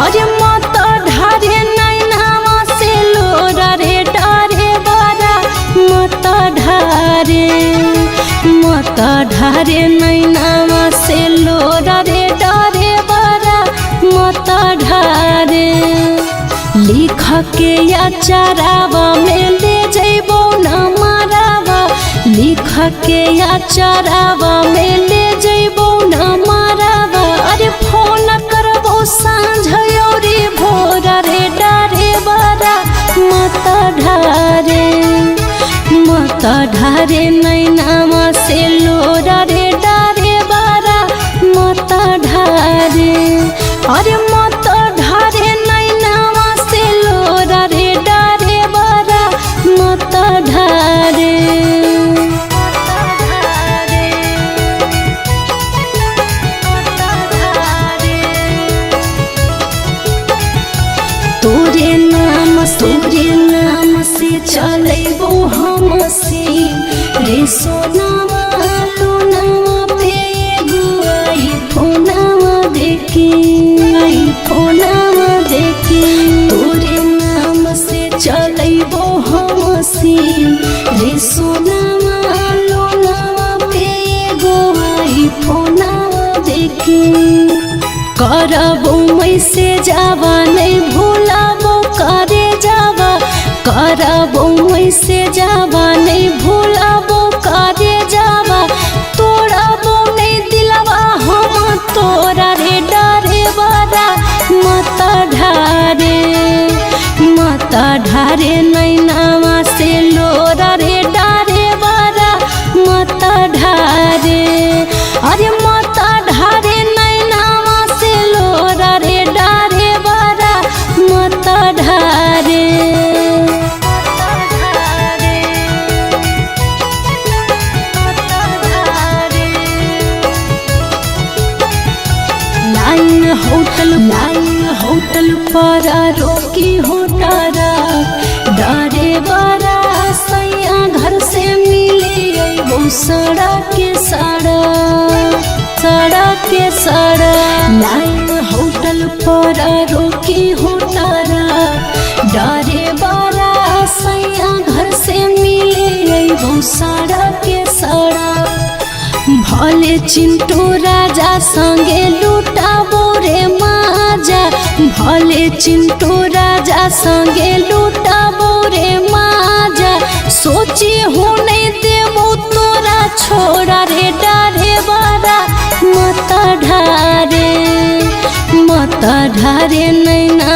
अरे मत ढारे नैनावा से लोरा रे डारे बारा मत ढारे नैनावा से लोरा रे डारे बारा मत ढारे लिख के या चारावा में ले जइबो न मारावा लिख के या चारावा में ले जइबो न मारावा अरे फोन करबो सांझ औरी भोर रे डारे बारा मत ढारे नैनावा से लोरा रे डारे बारा मत ढारे अरे मत ढारे नैनावा से लोरा रे डारे बारा मत ढारे तोरे नाम से चलेबो हम से रे सोनावा लोनावा पे गुआई फोनावा देखे तोरे नाम से चलेबो हम से रे सोनावा लोनावा पे गुआई फोनावा देखे करबो मैं से जावा नहीं भूलाबो करे जावा करबो मैं से जावा नहीं भूलाबो करे जावा तोड़बो नहीं दिलवा हम तोरा रे डारे बारा मत ढारे नैनावा से लोरा रे डारे बारा मत ढारे अरे मत ढारे नैनावा से लोरा रे डारे बारा मत ढारे लाइन होटल पर रोकी होटारा डारे बारा सैया घर से मिले अइबो सड़क के सड़क लाइन होटल पर रोकी होटारा डारे बारा सैया घर से मिले अइबो सड़क के सड़क भले चिंटू राजा संगे लुटाबो रे माजा भले चिंटू राजा संगे लुटाबो रे माजा सोची हो नहीं देबो तोरा छोड़ा रे डारे बारा मत ढारे नैना